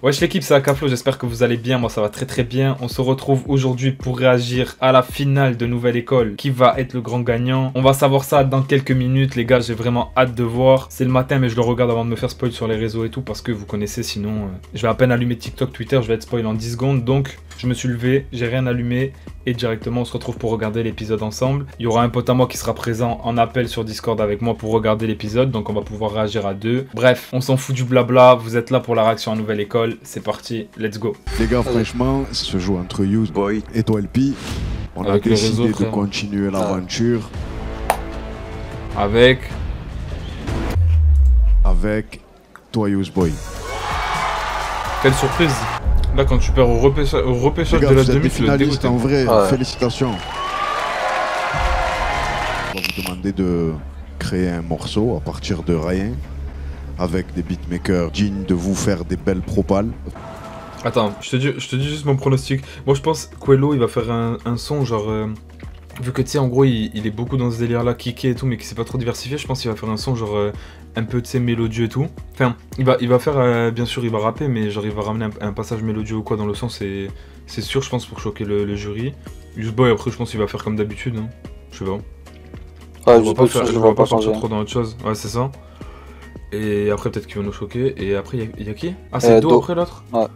Wesh l'équipe, c'est Akaflo, j'espère que vous allez bien, moi ça va très très bien. On se retrouve aujourd'hui pour réagir à la finale de Nouvelle École. Qui va être le grand gagnant? On va savoir ça dans quelques minutes les gars, j'ai vraiment hâte de voir. C'est le matin mais je le regarde avant de me faire spoil sur les réseaux et tout parce que vous connaissez sinon je vais à peine allumer TikTok, Twitter, je vais être spoil en 10 secondes. Donc je me suis levé, j'ai rien allumé et directement on se retrouve pour regarder l'épisode ensemble. Il y aura un pote à moi qui sera présent en appel sur Discord avec moi pour regarder l'épisode, donc on va pouvoir réagir à deux. Bref, on s'en fout du blabla, vous êtes là pour la réaction à Nouvelle École, c'est parti, let's go. Les gars, franchement, ça se joue entre Useboy et toi LP. On a décidé de continuer l'aventure avec toi Useboy. Quelle surprise! Là, quand tu perds au repêchage de la demi, tu es dégoûté. En vrai, félicitations. On va vous demander de créer un morceau à partir de rien avec des beatmakers dignes de vous faire des belles propales. Attends, je te dis juste mon pronostic. Moi, je pense que Quello, il va faire un son genre... vu que tu sais, en gros, il est beaucoup dans ce délire-là, kické et tout, mais qui s'est pas trop diversifié, je pense qu'il va faire un son genre un peu, tu sais, mélodieux et tout. Enfin, il va faire, bien sûr, il va rapper, mais genre, il va ramener un passage mélodieux ou quoi dans le son, c'est sûr, je pense, pour choquer le jury. Useboy, après, je pense qu'il va faire comme d'habitude, hein. Je sais pas. Ouais, je vois pas partir trop dans autre chose. Ouais, c'est ça. Et après, peut-être qu'il va nous choquer. Et après, il y a qui? Ah, c'est Do après l'autre? Ouais.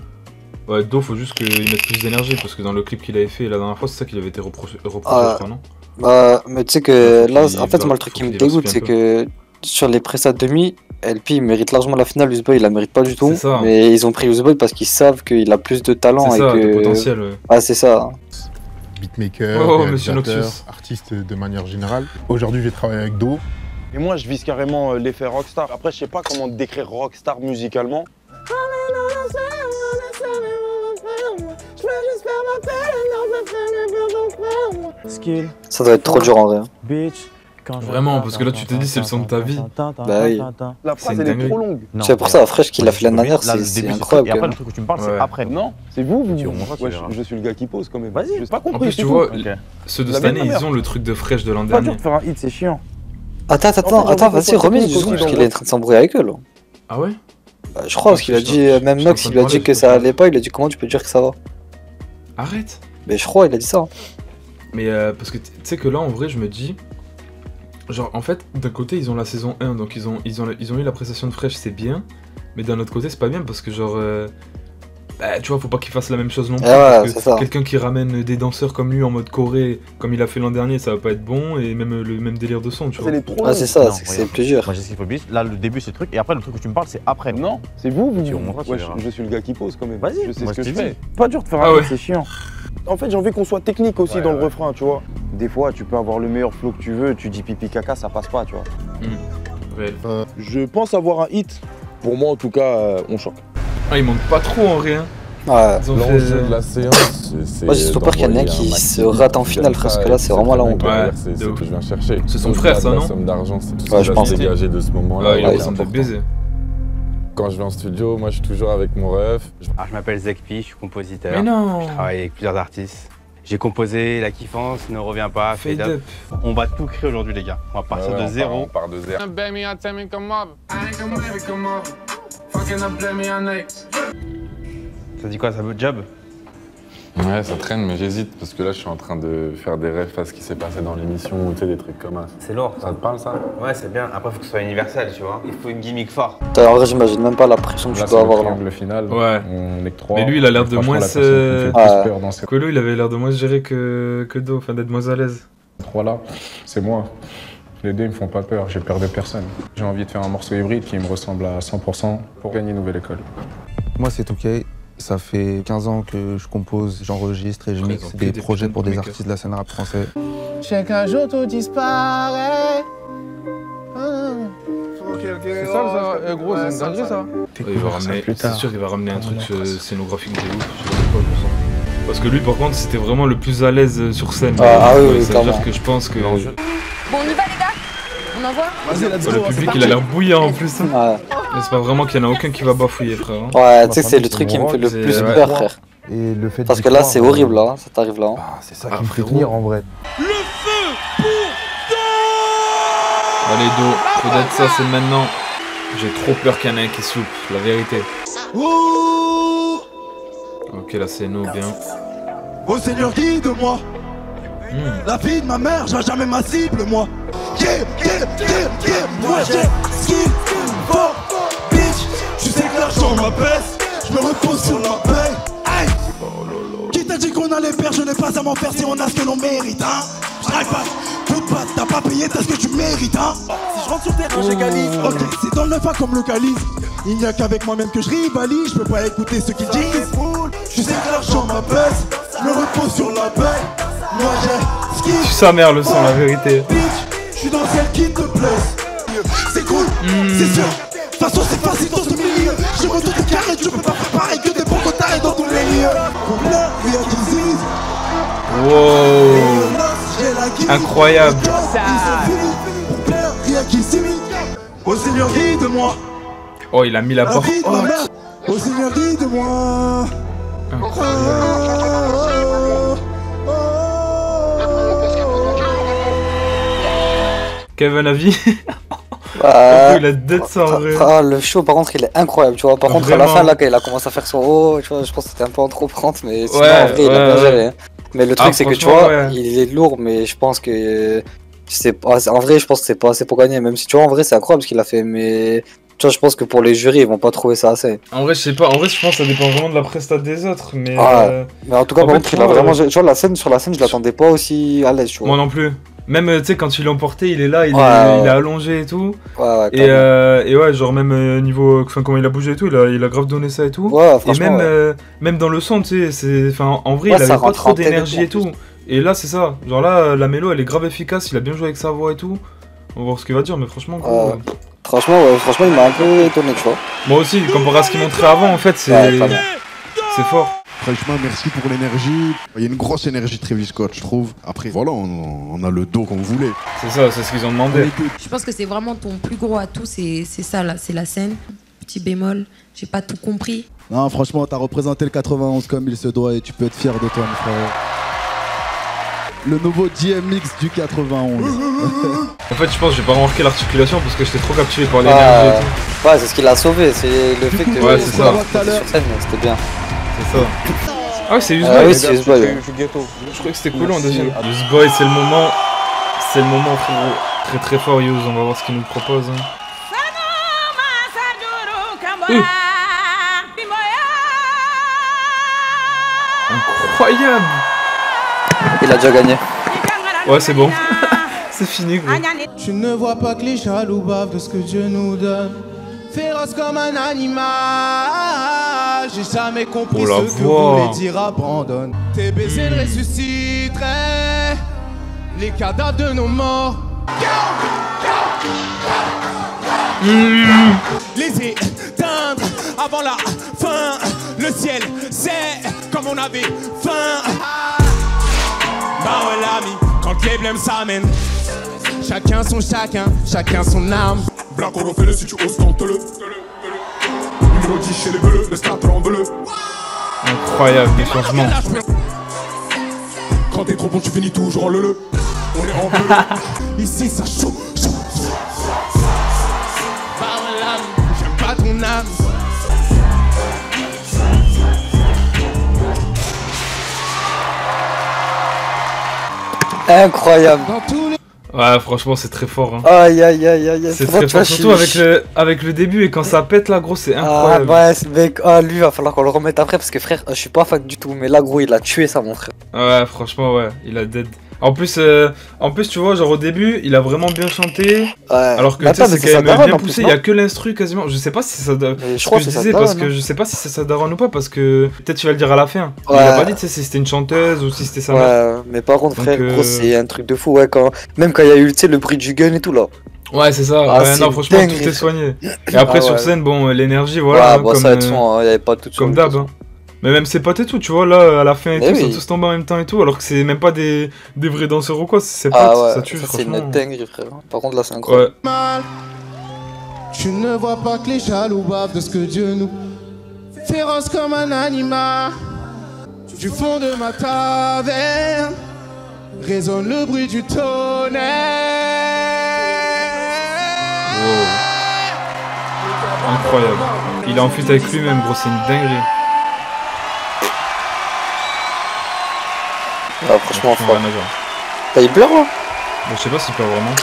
Ouais, Do, faut juste qu'il mette plus d'énergie parce que dans le clip qu'il avait fait la dernière fois, c'est ça qu'il avait été reproché, je crois, non? Bah, mais tu sais que là, en fait, moi, le truc qui me dégoûte, c'est que sur les prestats demi, LP il mérite largement la finale, Useboy il la mérite pas du tout. Ça. Mais ils ont pris Useboy parce qu'ils savent qu'il a plus de talent et ça, que. De potentiel, ouais. Ah, c'est ça. Beatmaker, réalisateur, artiste de manière générale. Aujourd'hui, j'ai travaillé avec Do. Et moi, je vise carrément l'effet rockstar. Après, je sais pas comment décrire rockstar musicalement. Ça doit être trop dur en vrai. Vraiment, parce que là tu te dis c'est le son de ta vie. Bah oui. La phrase elle est trop longue. C'est pour ça, Fresh qu'il a fait l'année dernière, c'est incroyable. Et après, le truc que tu me parles, c'est après. Non, c'est vous. Ouais, je suis le gars qui pose quand même. Vas-y, j'ai pas compris. En plus, tu vois, ceux de cette année, ils ont le truc de Fresh de l'an Pas dernier. dur de faire un hit, c'est chiant. Attends, vas-y, remets du son parce qu'il est en train de s'embrouiller avec eux là. Ah ouais? Bah, je crois, parce qu'il a dit, même Nox, il lui a dit que ça allait pas, il a dit comment tu peux dire que ça va. Arrête! Mais je crois, il a dit ça. Mais parce que tu sais que là en vrai, je me dis. Genre en fait, d'un côté ils ont la saison 1, donc ils ont eu la prestation de Fresh, c'est bien. Mais d'un autre côté, c'est pas bien parce que genre. Bah, tu vois, faut pas qu'il fasse la même chose non plus. Ouais, c'est ça. Quelqu'un qui ramène des danseurs comme lui en mode Corée, comme il a fait l'an dernier, ça va pas être bon. Et même le même délire de son, tu vois. Ah, c'est ça, c'est plus dur. Moi, j'ai ce qu'il faut dire. Là, le début, c'est le truc. Et après, le truc que tu me parles, c'est après. Non, c'est vous. Ouais, je suis le gars qui pose quand même. Vas-y, je sais moi, ce que je je t'ai fais. Pas dur de faire un ouais. hit, c'est chiant. En fait, j'ai envie qu'on soit technique aussi dans le refrain, tu vois. Des fois, tu peux avoir le meilleur flow que tu veux, tu dis pipi caca, ça passe pas, tu vois. Réel. Je pense avoir un hit. Pour moi, en tout cas, on choque. Ah, il manque pas trop en rien. Ouais. L'enjeu de la séance, c'est. Moi j'ai surtout peur qu'il y en ait un qui se rate en finale, parce que là c'est vraiment la honte. Ouais, c'est ce que je viens chercher. C'est son frère, ça, non? La somme d'argent, c'est tout Ouais, ce je qui pense. va se dégager de ce moment-là. Ouais, il a besoin de baiser. Quand je vais en studio, moi je suis toujours avec mon ref. Alors, je m'appelle Zekpi, je suis compositeur. Mais non! Je travaille avec plusieurs artistes. J'ai composé La Kiffance, Ne reviens pas, Fade Up. Up. On va tout créer aujourd'hui les gars. On va partir de zéro. On part de zéro. Ça dit quoi, ça veut job? Ouais, ça traîne, mais j'hésite parce que là je suis en train de faire des refs à ce qui s'est passé dans l'émission ou tu sais, des trucs comme ça. C'est lourd. Ça te parle ça? Ouais, c'est bien. Après, faut que ce soit universel, tu vois. Il faut une gimmick forte. En vrai, j'imagine même pas la pression que Là, tu dois avoir là. le final. Ouais. On est que 3. Mais lui, il a l'air de moins Ouais. Quello, il avait l'air de moins se gérer que Do, enfin d'être moins à l'aise. 3 là, c'est moi. Les deux ils me font pas peur, j'ai peur de personne. J'ai envie de faire un morceau hybride qui me ressemble à 100% pour gagner Nouvelle École. Moi c'est Touquet, ça fait 15 ans que je compose, j'enregistre et je mixe des projets pour des artistes de la scène rap français. Chaque jour tout disparaît. C'est ça, gros, c'est une dinguerie ça. Il va ramener, c'est sûr qu'il va ramener un truc scénographique de ouf, je sais pas pour ça. Parce que lui par contre c'était vraiment le plus à l'aise sur scène. Ah oui, ça veut dire que je pense que... Bon, on y va les gars? On envoie? Vas-y, le public il a l'air bouillant en plus. Ouais, Mais c'est pas vraiment qu'il y en a aucun qui va bafouiller frère. ouais tu sais que c'est le truc qui me fait le plus peur frère. Et le fait Parce que là c'est horrible là, ça t'arrive là. c'est ça qui me fait tenir en vrai. Allez Do, faut d'être ça c'est maintenant. J'ai trop peur qu'il y en ait un qui soupe, la vérité. Ok, là c'est nous, bien. Oh Seigneur, guide-moi. La vie de ma mère, j'ai jamais ma cible, moi. Moi j'ai ce qu'il faut, bitch. Tu sais que l'argent m'apaise, je me repose sur la paix. Hey. Qui t'a dit qu'on allait faire, je n'ai pas à m'en faire si on a ce que l'on mérite, hein. J'arrive pas, toute patte, t'as pas payé, t'as ce que tu mérites, hein. Si je rentre sur terrain, j'égalise. Ok, c'est dans le 9 comme le calice. Il n'y a qu'avec moi-même que je rivalise, je peux pas écouter ce qu'ils disent. Tu sais que l'argent m'apaise, je me repose sur la paix. Moi j'ai ce qu'il faut. Sa mère le sang, la vérité. Je suis dans celle qui te plaise. C'est cool, c'est sûr. De toute façon c'est facile dans ce milieu. Je me doute carré, tu peux pas faire pareil que des bons cotards dans tous les lieux. Là, rien qui disent. Wow. Incroyable. Rien qui s'imite. Oh Seigneur, guide-moi. Oh, il a mis la porte. Oh Seigneur, guide-moi. Kevin Avi. Il a 200 en vrai. Le show par contre il est incroyable, tu vois. Par contre à la fin là quand il a commencé à faire son oh, tu vois, je pense que c'était un peu en trop prendre, mais sinon en vrai il a bien géré. Mais le truc c'est que tu vois, il est lourd, mais je pense que c'est pas, en vrai je pense que c'est pas assez pour gagner, même si tu vois en vrai c'est incroyable ce qu'il a fait, mais tu vois je pense que pour les jurys ils vont pas trouver ça assez. En vrai je sais pas, en vrai je pense que ça dépend vraiment de la prestat des autres, mais mais en tout cas par contre il a vraiment, tu vois sur la scène je l'attendais pas aussi à l'aise, tu vois. Moi non plus. Même tu sais quand il l'a emporté il est là, il est allongé et tout. Et ouais genre même niveau, enfin comment il a bougé et tout, il a grave donné ça et tout. Et même dans le son tu sais, c'est, enfin en vrai il avait pas trop d'énergie et tout. Et là c'est ça, genre là la mélo elle est grave efficace, il a bien joué avec sa voix et tout. On va voir ce qu'il va dire, mais franchement franchement il m'a un peu étonné, tu vois. Moi aussi comparé à ce qu'il montrait avant en fait c'est fort. Franchement, merci pour l'énergie. Il y a une grosse énergie de Travis Scott, je trouve. Après, voilà, on a le dos qu'on voulait. C'est ça, c'est ce qu'ils ont demandé. Je pense que c'est vraiment ton plus gros atout, c'est ça là, c'est la scène. Petit bémol, j'ai pas tout compris. Non, franchement, t'as représenté le 91 comme il se doit et tu peux être fier de toi, mon frère. Le nouveau DMX du 91. En fait, je pense que j'ai pas remarqué l'articulation parce que j'étais trop captivé par l'énergie et tout. Ouais, c'est ce qui l'a sauvé, c'est le fait que ouais, c'est ça. Sur scène, c'était bien. C'est ça. Ah ouais, c'est Usboy. Oui, c'est Usboy. Je croyais que c'était cool en deuxième. Usboy, c'est le moment frérot. Très très fort, Use. On va voir ce qu'il nous propose. Incroyable. Il a déjà gagné. Ouais, c'est bon. C'est fini, gros. Tu ne vois pas que les jaloux bavent de ce que Dieu nous donne. Féroce comme un animal, j'ai jamais compris ce que voulait dire abandonne. Tes baisers ressusciteraient les cadavres de nos morts. Les éteindre avant la fin. Le ciel, c'est comme on avait faim. Bah ouais l'ami, quand les blêmes s'amènent. Chacun son chacun, chacun son arme. Black on fait le si tu oses tente-le. Numéro 10 chez les bleus, le stade tremble. Incroyable, des changements. Quand t'es trop bon tu finis toujours en le. On est en bleu. Ici ça chaud. J'aime pas ton âme. Incroyable. Ouais, franchement, c'est très fort. Hein. Aïe aïe aïe aïe. C'est très fort, surtout avec le début et quand ça pète là, gros, c'est incroyable. Ah ouais, mec, lui, va falloir qu'on le remette après parce que frère, je suis pas fan du tout, mais là, gros, il a tué ça, mon frère. Ouais, franchement, ouais, il a dead. En plus, tu vois, genre au début, il a vraiment bien chanté. Ouais. Alors que tu sais, c'est quand même bien poussé. Il y a que l'instru quasiment. Je sais pas si ça. Je crois que je disais parce que je sais pas si c'est sa daronne ou pas parce que peut-être tu vas le dire à la fin. Ouais. Il a pas dit, tu sais, si c'était une chanteuse ou si c'était sa mère. Ouais, mais par contre, frère, gros, c'est un truc de fou. Ouais, même quand il y a eu, tu sais, le bruit du gun et tout là. Ouais, c'est ça. Ah, ouais, non, franchement, dingue, tout est soigné. Et après, sur scène, bon, l'énergie, voilà. Ouais, bon, ça va être son. Il y avait pas tout. Comme d'hab. Mais même ses potes et tout, tu vois, là, à la fin et tout, ils sont tous tombés en même temps et tout, alors que c'est même pas des vrais danseurs ou quoi, c'est ses potes, ça tue, c'est une dinguerie, frère. Par contre, là, c'est incroyable. Ouais. Tu ne vois pas que les jaloux bavent de ce que Dieu nous... Féroce comme un animal, du fond de ma taverne, résonne le bruit du tonnerre. Wow. Incroyable. Il est en fuite avec lui-même, gros, c'est une dinguerie. Ah, franchement, fort. Il pleure là? Je sais pas s'il pleure vraiment.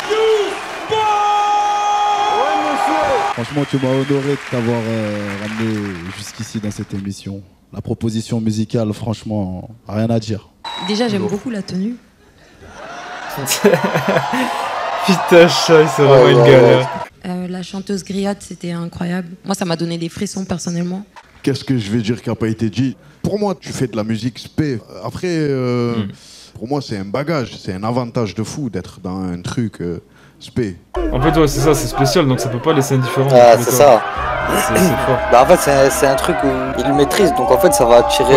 Franchement, tu m'as honoré de t'avoir ramené jusqu'ici dans cette émission. La proposition musicale, franchement, rien à dire. Déjà, j'aime beaucoup la tenue. Putain, c'est vraiment une galère. La chanteuse Griotte, c'était incroyable. Moi, ça m'a donné des frissons personnellement. Qu'est-ce que je vais dire qui n'a pas été dit? Pour moi, tu fais de la musique spé. Après, pour moi, c'est un bagage, c'est un avantage de fou d'être dans un truc spé. En fait, ouais, c'est ça, c'est spécial, donc ça peut pas laisser indifférent. Ah, c'est ça. C'est fort. Bah, en fait, c'est un truc où il le maîtrise, donc en fait, ça va attirer.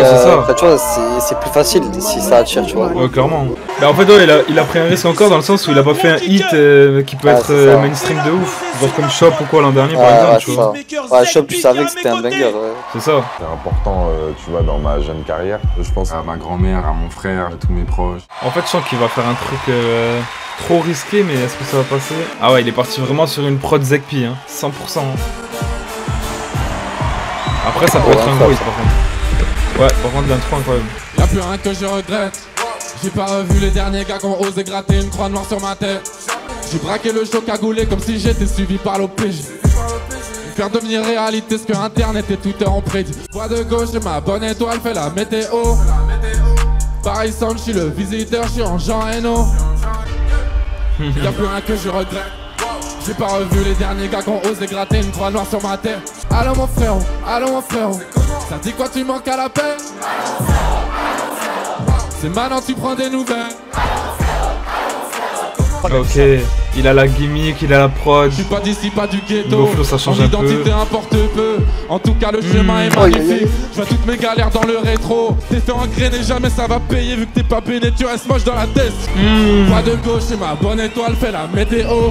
Tu vois, c'est plus facile si ça attire, tu vois. Ouais, clairement. Mais en fait, ouais, il a pris un risque encore dans le sens où il a pas fait un hit qui peut être mainstream de ouf. Genre comme Shop ou quoi l'an dernier, par exemple. Tu vois. Ouais, Shop, tu savais que c'était un banger. C'est ça. C'est important, tu vois, dans ma jeune carrière. Je pense à ma grand-mère, à mon frère, à tous mes proches. En fait, je sens qu'il va faire un truc trop risqué, mais est-ce que ça va passer? Ah ouais, il est parti vraiment sur une prod Zekpi, hein. 100%. Hein. Après, ça peut être un gros hit, par contre. Ouais, par contre, l'intro incroyable. Y'a plus rien que je regrette. J'ai pas revu les derniers gars qui ont osé gratter une croix noire sur ma tête. J'ai braqué le show cagoulé comme si j'étais suivi par l'OPJ. Faire devenir réalité ce que Internet et Twitter ont prédit. Voix de gauche, ma bonne étoile fait la météo. Pareil sound, je suis le visiteur, je suis en Jean Reno. Y'a plus rien que je regrette. J'ai pas revu les derniers gars qui ont osé gratter une croix noire sur ma tête. Allô mon frérot, ça dit quoi tu manques à la paix? C'est maintenant tu prends des nouvelles. Ok, il a la gimmick, il a la prod. Je suis pas d'ici, pas du ghetto. Flow, ça change un peu. Mon identité importe peu. En tout cas le chemin est magnifique. Je vois toutes mes galères dans le rétro. T'es fait engrainer, jamais ça va payer. Vu que t'es pas béné, tu restes moche dans la tête. Pas de gauche et ma bonne étoile fait la météo.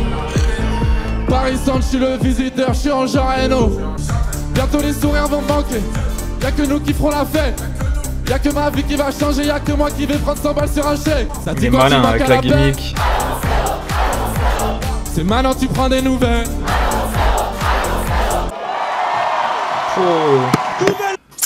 Paris Centre, je suis le visiteur, je suis en Jean Reno. Bientôt les sourires vont manquer. Y'a que nous qui ferons la fête. Y'a que ma vie qui va changer, y'a que moi qui vais prendre 100 balles sur un chèque. Ça dit quoi, malin avec la gimmick. C'est maintenant tu prends des nouvelles.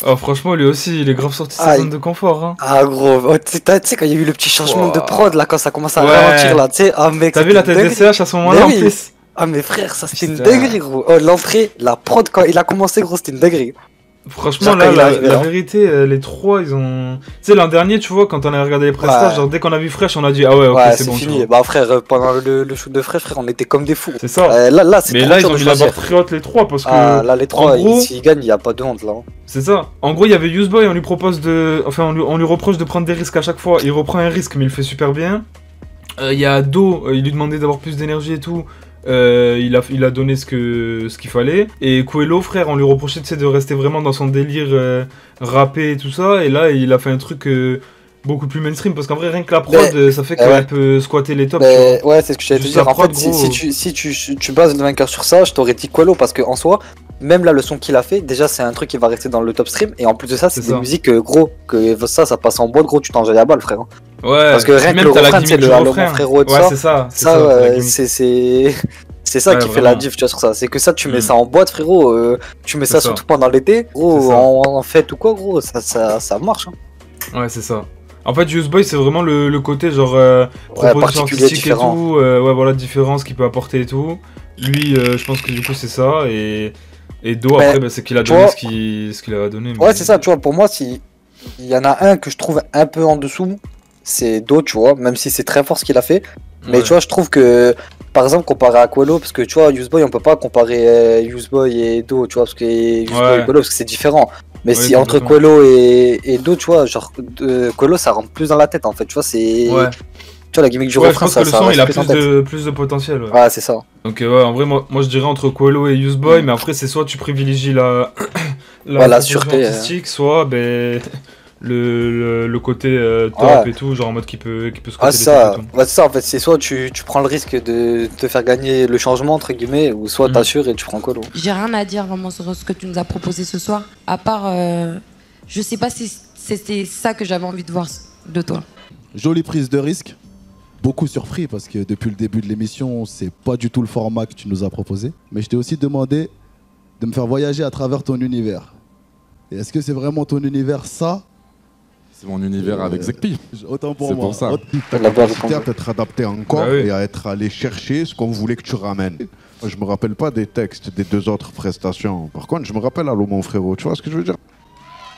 Oh franchement lui aussi il est grave sorti de sa zone de confort hein. Ah gros, tu sais quand il y a eu le petit changement de prod là, quand ça commence à ralentir là, tu sais, ah mec. T'as vu la tête de CH à ce moment-là en plus? Ah mais frère, ça c'était une dinguerie gros. Oh l'entrée, la prod quand il a commencé gros, c'était une dinguerie. Franchement là, la vérité, les trois ils ont... Tu sais l'an dernier tu vois quand on a regardé les prestats, genre dès qu'on a vu Fresh on a dit ah ouais ok c'est bon. Fini. Bah frère, pendant le shoot de Fresh frère on était comme des fous. C'est ça. Mais là ils ont mis la barre très haute les trois parce que... Ah là les trois, s'ils gagnent il n'y a pas de honte là. C'est ça. En gros il y avait Useboy, on lui propose de... Enfin on lui reproche de prendre des risques à chaque fois. Il reprend un risque mais il le fait super bien. Il y a Do, il lui demandait d'avoir plus d'énergie et tout. Il a donné ce qu'il fallait. Et Coelho, frère, on lui reprochait de rester vraiment dans son délire rappé et tout ça. Et là, il a fait un truc beaucoup plus mainstream. Parce qu'en vrai, rien que la prod, ça fait qu'elle peut squatter les tops. Ouais, c'est ce que j'allais te dire. En fait, si tu bases le vainqueur sur ça, je t'aurais dit Coelho. Parce qu'en soi, même là, le son qu'il a fait, déjà, c'est un truc qui va rester dans le top stream. Et en plus de ça, c'est des musiques gros. Que ça passe en boîte, gros, tu t'en jettes la balle, frère. Ouais, parce que rien que le refrain, c'est le mon frérot et tout ça. C'est ça qui fait la diff, tu vois, sur ça. C'est que ça, tu mets ça en boîte, frérot. Tu mets ça surtout pendant l'été. Gros, en fête ou quoi, gros, ça marche. Hein. Ouais, c'est ça. En fait, Useboy, c'est vraiment le côté genre proposition artistique et tout. Ouais, voilà, différence qu'il peut apporter et tout. Lui, je pense que du coup, c'est ça. Et Do, après, c'est qu'il a donné ce qu'il a donné. Ouais, c'est ça, tu vois. Pour moi, si il y en a un que je trouve un peu en dessous, c'est Do, tu vois, même si c'est très fort ce qu'il a fait. Mais tu vois, je trouve que, par exemple, comparé à Coelho, parce que tu vois, Useboy, on peut pas comparer Useboy et Do, tu vois, parce que Useboy et Coelho, parce que c'est différent. Mais si entre Coelho et Do, tu vois, genre, Coelho, ça rentre plus dans la tête, en fait, tu vois, c'est... Tu vois, la gimmick du refrain, je pense que le son, il a plus de potentiel. Ouais, c'est ça. Donc, ouais, en vrai, moi je dirais entre Coelho et Useboy, mais après, c'est soit tu privilégies la sûreté artistique, soit, le côté top et tout, genre en mode qui peut se côté c'est ça en fait, c'est soit tu prends le risque de te faire gagner le changement entre guillemets, ou soit t'assures et tu prends Coelho. J'ai rien à dire vraiment sur ce que tu nous as proposé ce soir, à part je sais pas si c'était ça que j'avais envie de voir de toi. Jolie prise de risque, beaucoup surpris parce que depuis le début de l'émission c'est pas du tout le format que tu nous as proposé, mais je t'ai aussi demandé de me faire voyager à travers ton univers. Et est-ce que c'est vraiment ton univers ça? C'est mon univers avec Zekpi. Autant pour c'est moi. Pour ça. Ta capacité à t'être adapté encore et à être allé chercher ce qu'on voulait que tu ramènes. Je me rappelle pas des textes des 2 autres prestations. Par contre, je me rappelle Allô mon frérot. Tu vois ce que je veux dire?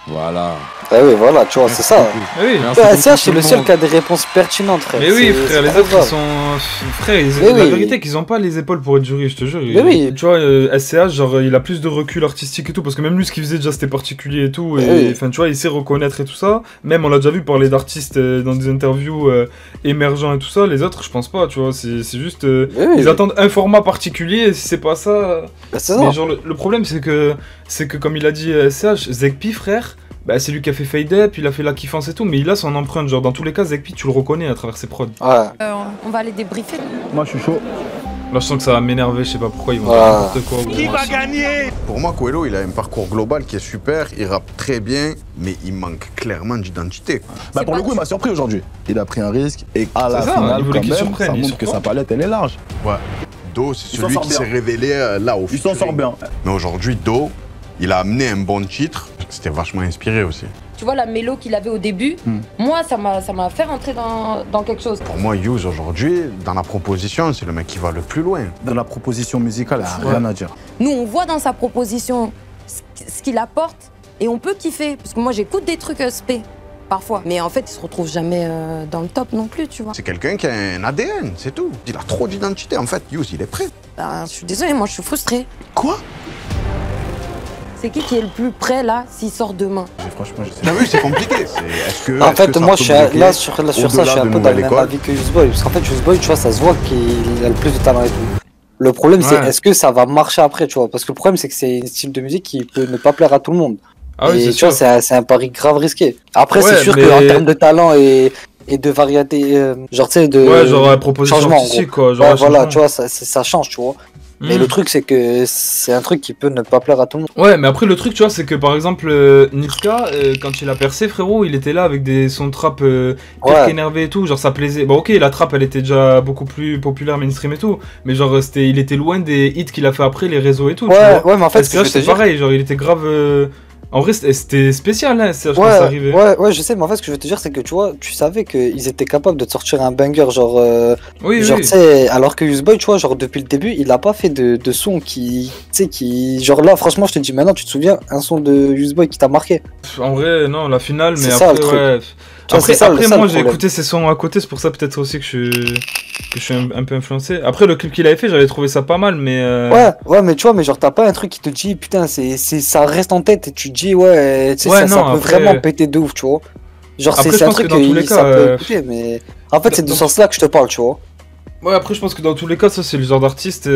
Voilà. Ah oui, voilà, tu vois, c'est ça. Oui. SCH, c'est le seul qui a des réponses pertinentes, frère. Mais oui, frère, les autres, ils sont. Frère, la vérité, qu'ils ont pas les épaules pour être jury, je te jure. Mais oui. Tu vois, SCH, genre, il a plus de recul artistique et tout, parce que même lui, ce qu'il faisait déjà, c'était particulier et tout. Et enfin, tu vois, il sait reconnaître et tout ça. Même, on l'a déjà vu parler d'artistes dans des interviews émergents et tout ça. Les autres, je pense pas, tu vois. C'est juste. Ils attendent un format particulier, et si c'est pas ça. Bah, c'est mais ça. genre, le problème, c'est que, comme il a dit SCH, Zekpi, frère. Bah, c'est lui qui a fait Fade Up, il a fait La Kiffance et tout, mais il a son empreinte. Genre, dans tous les cas, Zekpi, tu le reconnais à travers ses prods. Ouais. On va aller débriefer. Moi, je suis chaud. Là, je sens que ça va m'énerver, je sais pas pourquoi ils vont faire n'importe quoi. Qui va gagner? Pour moi, Coelho, il a un parcours global qui est super, il rappe très bien, mais il manque clairement d'identité. Bah, pour le coup, il m'a surpris aujourd'hui. Il a pris un risque et à la finale, quand même, ça montre que sa palette, elle est large. Ouais. Do, c'est celui qui s'est révélé là au Il s'en sort bien. Mais aujourd'hui, Do, il a amené un bon titre. C'était vachement inspiré aussi. Tu vois la mélo qu'il avait au début, moi ça m'a fait rentrer dans quelque chose. Pour moi, Youss aujourd'hui, dans la proposition, c'est le mec qui va le plus loin. Dans la proposition musicale, il n'y a rien à dire. Nous on voit dans sa proposition ce qu'il apporte et on peut kiffer. Parce que moi j'écoute des trucs spé parfois. Mais en fait il se retrouve jamais dans le top non plus, tu vois. C'est quelqu'un qui a un ADN, c'est tout. Il a trop d'identité en fait. Youss, il est prêt. Bah, je suis désolée, moi je suis frustrée. Quoi? C'est qui est le plus près là s'il sort demain? Franchement, je sais. T'as vu, c'est compliqué. Est-ce que, en fait, moi, je suis là sur ça, je suis un peu dans le même avis que Youssboy. Parce qu'en fait, Youssboy, tu vois, ça se voit qu'il a le plus de talent et tout. Le problème, c'est est-ce que ça va marcher après, tu vois? Parce que le problème, c'est que c'est un style de musique qui peut ne pas plaire à tout le monde. Ah oui, et tu vois, c'est un pari grave risqué. Après, c'est sûr qu'en termes de talent et de variété, genre, tu sais, de genre, proposition changement, artistique, quoi. Genre, voilà, tu vois, ça change, tu vois. Mais le truc, c'est que c'est un truc qui peut ne pas plaire à tout le monde. Ouais, mais après, le truc, tu vois, c'est que par exemple, Niska, quand il a percé, frérot, il était là avec des sons de trap énervés et tout. Genre, ça plaisait. Bon, ok, la trap, elle était déjà beaucoup plus populaire, mainstream et tout. Mais genre, il était loin des hits qu'il a fait après, les réseaux et tout. Ouais, mais en fait, c'est pareil. Genre, il était grave. En vrai, c'était spécial, hein, quand ça arrivait. Ouais, je sais, mais en fait, ce que je veux te dire, c'est que tu vois, tu savais qu'ils étaient capables de te sortir un banger, genre. Tu sais, alors que Youssboy, tu vois, genre, depuis le début, il a pas fait de son qui. Tu sais, genre là, franchement, je te dis maintenant, tu te souviens, un son de Youssboy qui t'a marqué? En vrai, non, la finale, mais après, ouais. Après, moi, j'ai écouté ses sons à côté, c'est pour ça peut-être aussi que je suis un peu influencé. Après, le clip qu'il avait fait, j'avais trouvé ça pas mal, mais. Ouais, mais tu vois, mais genre, t'as pas un truc qui te dit, putain, ça reste en tête et tu te dis, ouais, tu sais, ça peut vraiment péter de ouf, tu vois. Genre, c'est un truc que ça peut écouter, mais. En fait, c'est de ce sens-là que je te parle, tu vois. Ouais, après, je pense que dans tous les cas, ça, c'est le genre d'artiste.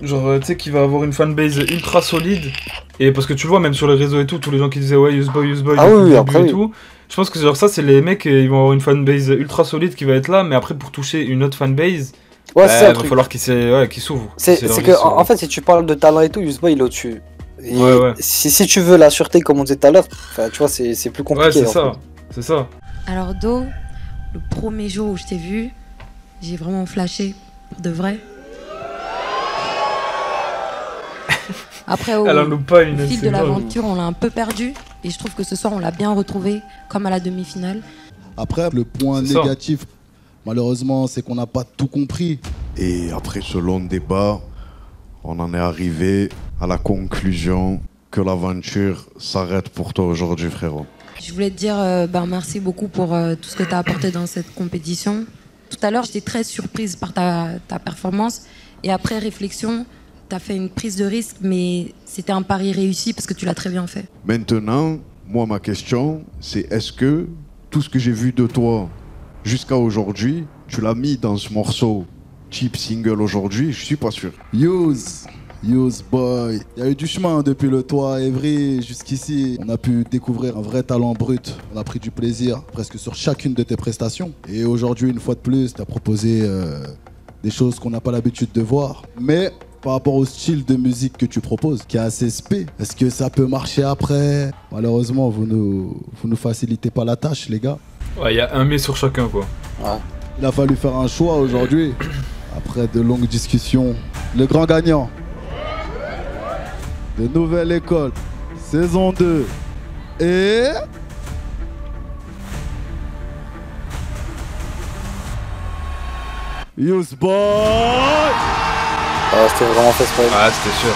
Genre, tu sais, qui va avoir une fanbase ultra solide. Et parce que tu vois, même sur les réseaux et tout, tous les gens qui disaient, ouais, Youssboy, après, et tout. Je pense que genre ça, c'est les mecs, ils vont avoir une fanbase ultra solide qui va être là, mais après, pour toucher une autre fanbase, il va falloir qu'ils s'ouvrent. C'est que, en fait, si tu parles de talent et tout, Youssboy, il est au-dessus. Si tu veux la sûreté, comme on disait tout à l'heure, tu vois, c'est plus compliqué. Ouais, c'est ça. Alors, Do, le premier jour où je t'ai vu, j'ai vraiment flashé, pour de vrai. Après, au fil de l'aventure, on l'a un peu perdu. Et je trouve que ce soir, on l'a bien retrouvé, comme à la demi-finale. Après, le point négatif, malheureusement, c'est qu'on n'a pas tout compris. Et après ce long débat, on en est arrivé à la conclusion que l'aventure s'arrête pour toi aujourd'hui, frérot. Je voulais te dire merci beaucoup pour tout ce que tu as apporté dans cette compétition. Tout à l'heure, j'étais très surprise par ta performance. Et après réflexion, tu as fait une prise de risque, mais c'était un pari réussi parce que tu l'as très bien fait. Maintenant, moi, ma question, c'est est-ce que tout ce que j'ai vu de toi jusqu'à aujourd'hui, tu l'as mis dans ce morceau cheap single aujourd'hui? Je suis pas sûr. Youssboy, il y a eu du chemin depuis le toit Evry jusqu'ici. On a pu découvrir un vrai talent brut. On a pris du plaisir presque sur chacune de tes prestations. Et aujourd'hui, une fois de plus, tu as proposé des choses qu'on n'a pas l'habitude de voir. Mais par rapport au style de musique que tu proposes, qui est assez spé, est-ce que ça peut marcher après? Malheureusement, vous nous facilitez pas la tâche, les gars. Ouais, il y a un mais sur chacun, quoi. Ouais. Il a fallu faire un choix aujourd'hui. Après de longues discussions, le grand gagnant de Nouvelle École, saison 2, et Youssboy. Ah, c'était vraiment fait spoil. Ah, c'était sûr.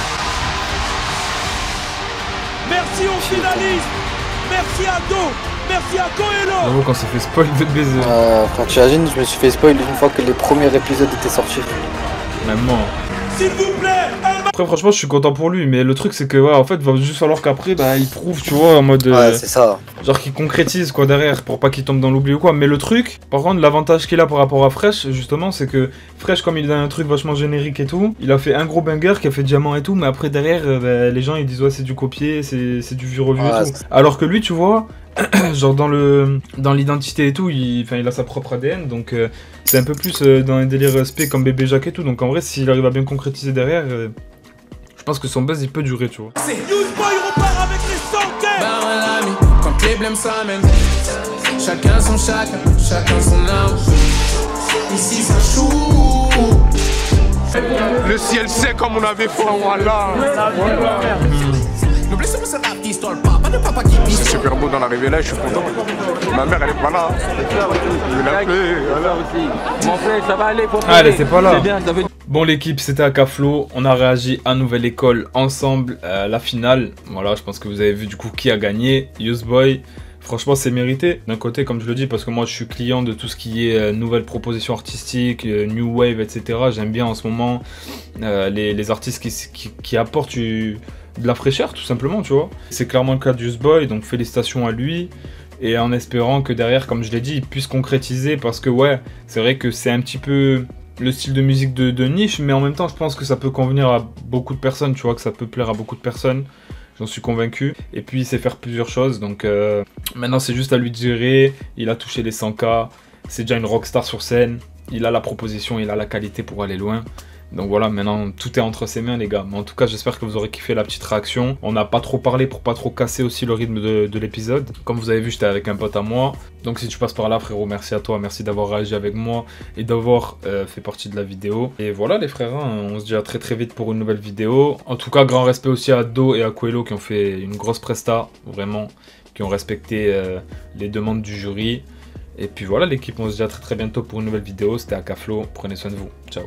Merci aux finalistes. Merci à Do. Merci à Coelho. J'avoue qu'on s'est fait spoil de baiser. Quand tu imagines, je me suis fait spoil une fois que les premiers épisodes étaient sortis. Même moi. S'il vous plaît. Après franchement je suis content pour lui, mais le truc c'est que ouais, en fait il va juste falloir qu'après bah il prouve, tu vois, en mode ouais, c'est ça. Genre qu'il concrétise quoi derrière pour pas qu'il tombe dans l'oubli ou quoi. Mais le truc, par contre l'avantage qu'il a par rapport à Fresh justement, c'est que Fresh, comme il a un truc vachement générique et tout, il a fait un gros banger qui a fait diamant et tout, mais après derrière bah, les gens ils disent ouais c'est du copier, c'est du vieux revu et tout. Alors que lui tu vois, genre dans l'identité et tout, il a sa propre ADN, donc c'est un peu plus dans un délire SP comme Bébé Jacques et tout. Donc en vrai s'il arrive à bien concrétiser derrière, je pense que son buzz il peut durer, tu vois. C'est Youssboy repart avec les santé. Bah ouais l'ami, quand les blèmes s'amènent, chacun son chacun son âme. Ici ça choue. Le ciel sait comme on avait fait, voilà. C'est super beau dans l'arrivée là, je suis content. Ma mère elle est pas là. Je l'ai appelée, voilà. Mon frère, ça va aller, faut ah, elle était pas là. Bon l'équipe, c'était Akaflo, on a réagi à Nouvelle École ensemble, la finale. Voilà, je pense que vous avez vu du coup qui a gagné, Youssboy. Franchement c'est mérité, d'un côté comme je le dis, parce que moi je suis client de tout ce qui est nouvelles propositions artistiques, new wave, etc. J'aime bien en ce moment les artistes qui apportent de la fraîcheur tout simplement, tu vois. C'est clairement le cas de Youssboy, donc félicitations à lui. Et en espérant que derrière, comme je l'ai dit, il puisse concrétiser, parce que ouais, c'est vrai que c'est un petit peu le style de musique de niche, mais en même temps je pense que ça peut convenir à beaucoup de personnes, tu vois, que ça peut plaire à beaucoup de personnes. J'en suis convaincu. Et puis il sait faire plusieurs choses, donc maintenant c'est juste à lui de gérer. Il a touché les 100K, c'est déjà une rockstar sur scène. Il a la proposition, il a la qualité pour aller loin. Donc voilà, maintenant tout est entre ses mains les gars. Mais en tout cas j'espère que vous aurez kiffé la petite réaction. On n'a pas trop parlé pour pas trop casser aussi le rythme de l'épisode. Comme vous avez vu, j'étais avec un pote à moi. Donc si tu passes par là frérot, merci à toi. Merci d'avoir réagi avec moi et d'avoir fait partie de la vidéo. Et voilà les frères, hein, on se dit à très vite pour une nouvelle vidéo. En tout cas grand respect aussi à Do et à Coelho qui ont fait une grosse presta. Vraiment, qui ont respecté les demandes du jury. Et puis voilà l'équipe, on se dit à très bientôt pour une nouvelle vidéo. C'était Akaflo, prenez soin de vous. Ciao.